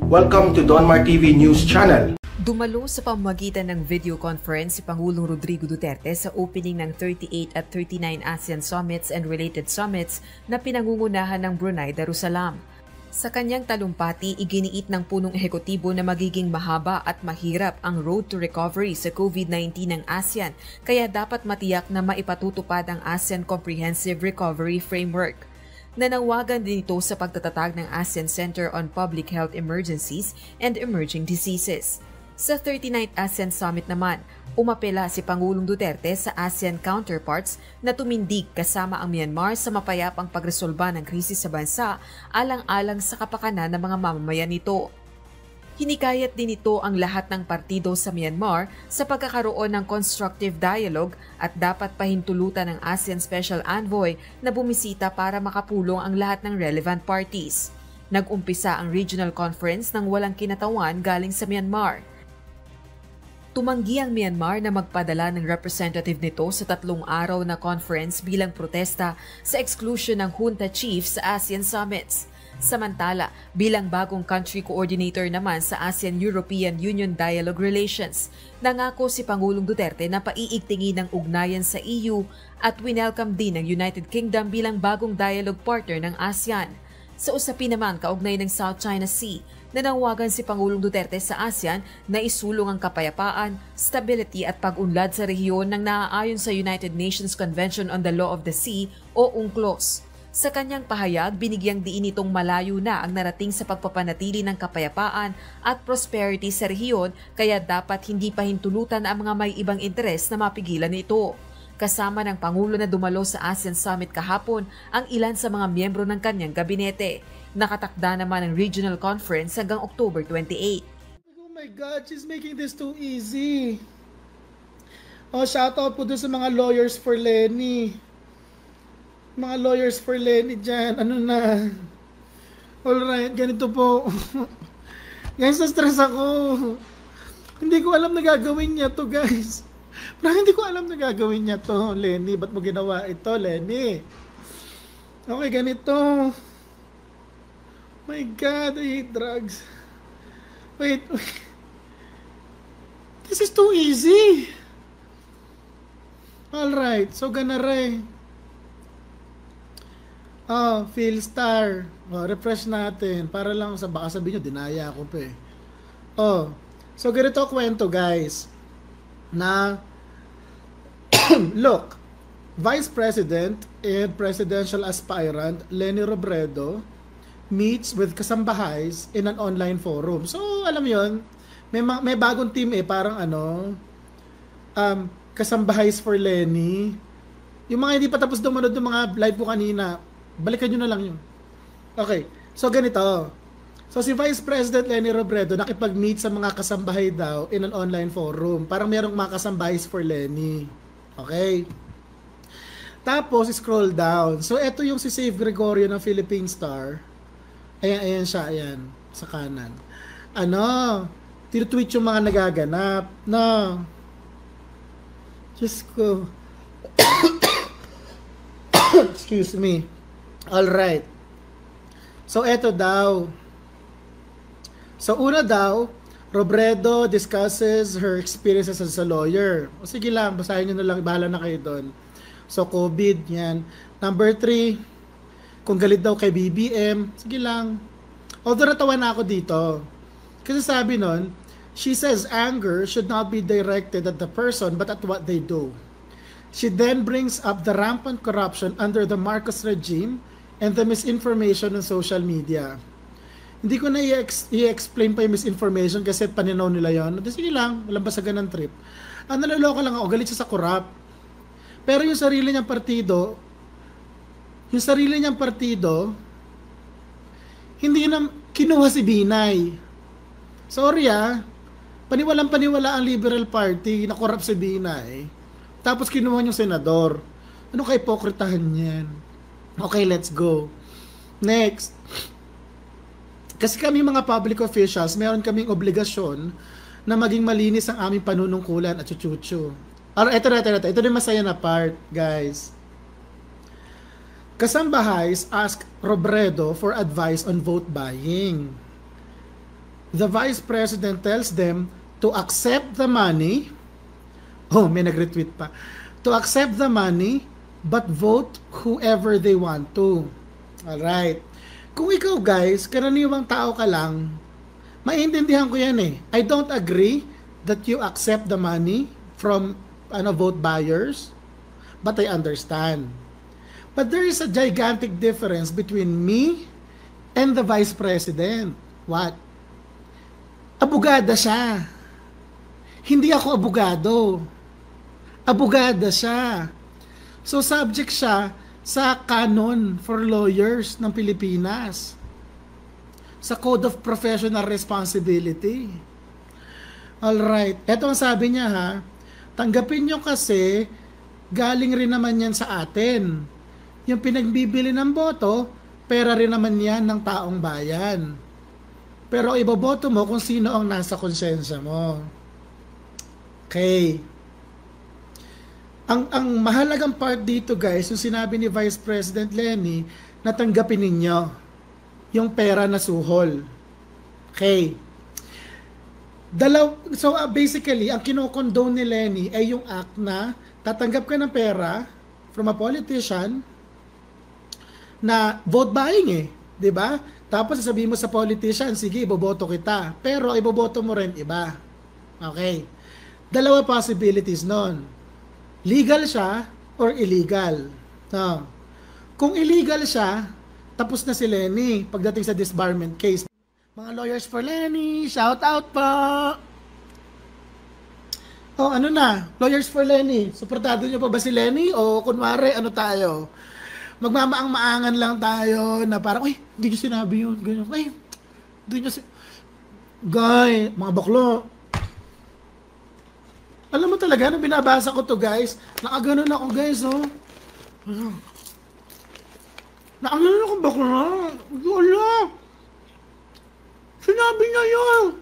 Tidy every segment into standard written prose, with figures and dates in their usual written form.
Welcome to Donmar TV News Channel. Dumalo sa pamamagitan ng video conference si Pangulong Rodrigo Duterte sa opening ng 38 at 39 ASEAN Summits and related summits na pinangungunahan ng Brunei Darussalam. Sa kanyang talumpati, iginiit ng punong ehekutibo na magiging mahaba at mahirap ang road to recovery sa COVID-19 ng ASEAN, kaya dapat matiyak na maipatutupad ang ASEAN Comprehensive Recovery Framework. Nanawagan din ito sa pagtatatag ng ASEAN Center on Public Health Emergencies and Emerging Diseases. Sa 39th ASEAN Summit naman, umapela si Pangulong Duterte sa ASEAN counterparts na tumindig kasama ang Myanmar sa mapayapang pagresolba ng krisis sa bansa alang-alang sa kapakanan ng mga mamamayan nito. Hinikayat din ito ang lahat ng partido sa Myanmar sa pagkakaroon ng constructive dialogue at dapat pahintulutan ng ASEAN Special Envoy na bumisita para makapulong ang lahat ng relevant parties. Nag-umpisa ang regional conference ng walang kinatawan galing sa Myanmar. Tumanggi ang Myanmar na magpadala ng representative nito sa 3 araw na conference bilang protesta sa exclusion ng junta chief sa ASEAN Summits. Samantala, bilang bagong country coordinator naman sa ASEAN-European Union Dialogue Relations, nangako si Pangulong Duterte na paiigtingin ang ugnayan sa EU at winelcome din ang United Kingdom bilang bagong dialogue partner ng ASEAN. Sa usapin naman kaugnay ng South China Sea, nanawagan si Pangulong Duterte sa ASEAN na isulong ang kapayapaan, stability at pag-unlad sa rehiyon ng naaayon sa United Nations Convention on the Law of the Sea o UNCLOS. Sa kanyang pahayag, binigyang diin itong malayo na ang narating sa pagpapanatili ng kapayapaan at prosperity sa rehiyon, kaya dapat hindi pahintulutan ang mga may ibang interes na mapigilan ito. Kasama ng Pangulo na dumalo sa ASEAN Summit kahapon ang ilan sa mga miyembro ng kanyang gabinete. Nakatakda naman ang regional conference hanggang October 28. Oh my God, she's making this too easy. Oh, shoutout po doon sa mga lawyers for Lenny. Mga lawyers for Lenny dyan. Ano na? Alright, ganito po. Guys, na-stress ako. Hindi ko alam na gagawin niya to, guys. Parang hindi ko alam na gagawin niya to, Lenny. Ba't mo ginawa ito, Lenny? Okay, ganito. My God, I hate drugs. Wait. This is too easy. Alright, so ganare. Oh, Philstar. Oh, refresh natin. Para lang sa baka sabihin nyo, dinaya ako pa eh. Oh, so ganito kwento guys. Na, look, Vice President and Presidential Aspirant Leni Robredo meets with kasambahays in an online forum. So, alam mo yun, may bagong team eh, parang ano, kasambahays for Leni. Yung mga hindi pa tapos dumunod ng mga live ko kanina, balikan nyo na lang yun. Okay, so ganito. So si Vice President Leni Robredo nakipag-meet sa mga kasambahay daw in an online forum. Parang merong mga kasambahays for Leni. Okay. Tapos scroll down. So ito yung si Save Gregorio ng Philippine Star. Ayan siya, ayan. Sa kanan. Ano? Tinutweet yung mga nagaganap. No. Just go. Excuse me. Alright. So, eto daw. So, una daw, Robredo discusses her experiences as a lawyer. O sige lang, basahin nyo na lang, bahala na kayo doon. So, COVID, yan. Number 3, kung galit daw kay BBM, sige lang. Although natawa na ako dito. Kasi sabi nun, she says anger should not be directed at the person but at what they do. She then brings up the rampant corruption under the Marcos regime and the misinformation on social media. Hindi ko na i-explain pa yung misinformation kasi paninaw nila yon. Sige lang, walang basagan ng trip. Ang naloloko lang ako, galit siya sa corrupt. Pero yung sarili niyang partido, hindi na kinuha si Binay. Sorry paniwalang-paniwala ang Liberal Party na corrupt si Binay. Tapos kinuha yung senador. Ano kay hipokritahan yan? Okay, let's go. Next. Kasi kami mga public officials, meron kaming obligasyon na maging malinis ang aming panunungkulan at chuchuchu. Ito na masaya na part, guys. Kasambahays ask Robredo for advice on vote buying. the Vice President tells them to accept the money. Oh, may nag-retweet pa. To accept the money, but vote whoever they want to. Alright. Kung ikaw guys, karaniwang tao ka lang, maintindihan ko yan eh. I don't agree that you accept the money from vote buyers, but I understand. But there is a gigantic difference between me and the Vice President. What? Abogada siya. Hindi ako abogado. Abogada siya. So subject siya sa canon for lawyers ng Pilipinas. Sa Code of Professional Responsibility. Alright. Ito ang sabi niya ha. Tanggapin nyo kasi galing rin naman yan sa atin. Yung pinagbibili ng boto, pera rin naman yan ng taong bayan. Pero iboboto mo kung sino ang nasa konsensya mo. Okay. Ang mahalagang part dito guys, yung sinabi ni Vice President Leni, na tanggapin ninyo yung pera na suhol. Okay. So basically, ang kinokondone ni Leni ay yung act na tatanggap ka ng pera from a politician na vote buying eh. 'Di ba? Tapos sasabihin mo sa politician, sige, iboboto kita. Pero iboboto mo rin iba. Okay. Dalawa possibilities nun. Legal siya or illegal. No. Kung illegal siya, tapos na si Leni pagdating sa disbarment case. Mga lawyers for Leni, shout out po! Oh, ano na? Lawyers for Leni, suportado niyo pa ba si Leni? O kunwari, ano tayo? Magmamaang-maangan lang tayo na parang, ay, hindi niyo sinabi yun. Ganyan. Ay, hindi niyo Guy, mga baklo. Alam mo talaga, nung binabasa ko to guys, nakaganon ako guys, oh. Nakaganon ako bakla. Wala. Sinabi niya yun.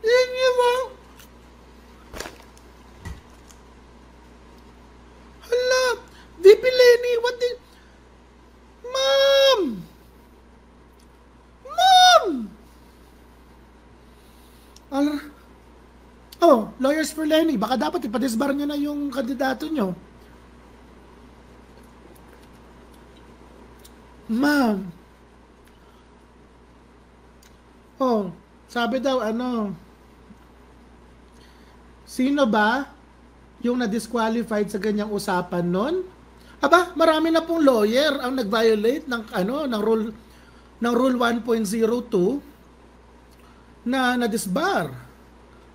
Hindi ba? Hala. VP Leni, what the... Mom! Mom! Oh, lawyers for Leni, baka dapat ipadisbar nyo na yung kandidato nyo. Ma'am. Oh, sabi daw sino ba yung na-disqualified sa ganyang usapan nun? Aba, marami na pong lawyer ang nag-violate ng rule 1.02 na na-disbar.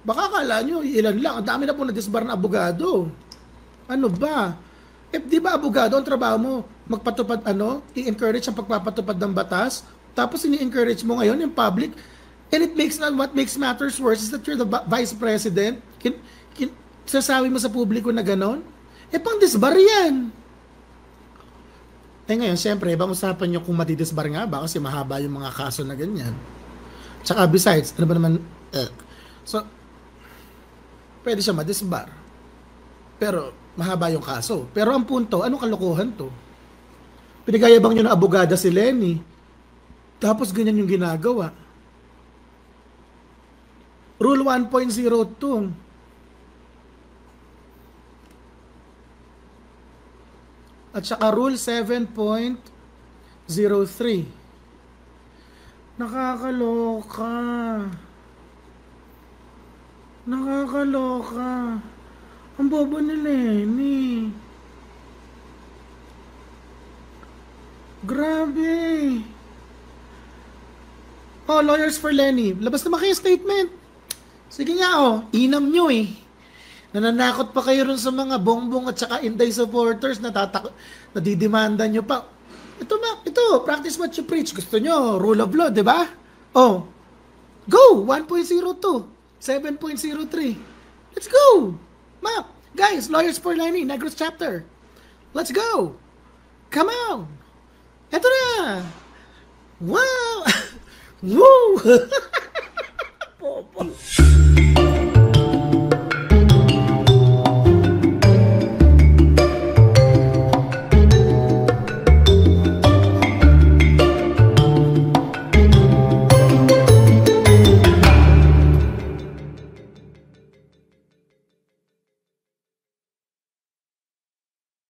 Baka akala nyo, ilan lang. Ang dami na po na-disbar na abogado. Ano ba? Di ba abogado, ang trabaho mo, magpatupad, i-encourage ang pagpapatupad ng batas, tapos ini-encourage mo ngayon yung public, and what makes matters worse is that you're the vice president, sasabi mo sa publiko na ganon, pang-disbar yan. Ngayon, syempre, ibang usapan nyo kung matidisbar nga ba, kasi mahaba yung mga kaso na ganyan. Tsaka besides, ano ba naman, so, pwede siya madisbar. Pero, mahaba yung kaso. Pero ang punto, anong kalokohan to? Pinagayabang nyo na abogada si Leni. Tapos ganyan yung ginagawa. Rule 1.02. At saka Rule 7.03. Nakakaloka. Nakakaloka. Ang bobo ni Leni. Grabe. Oh, lawyers for Leni. Labas naman kayo statement. Sige nga inam nyo eh. Nananakot pa kayo rin sa mga bongbong at saka Inday supporters na nadidemanda nyo pa. Ito, practice what you preach. Gusto nyo, rule of law, di ba? Oh, go! 1.02. 7.03. Let's go! Guys, lawyers for Leni, Negros chapter. Let's go! Come on! Eto na! Wow! Woo!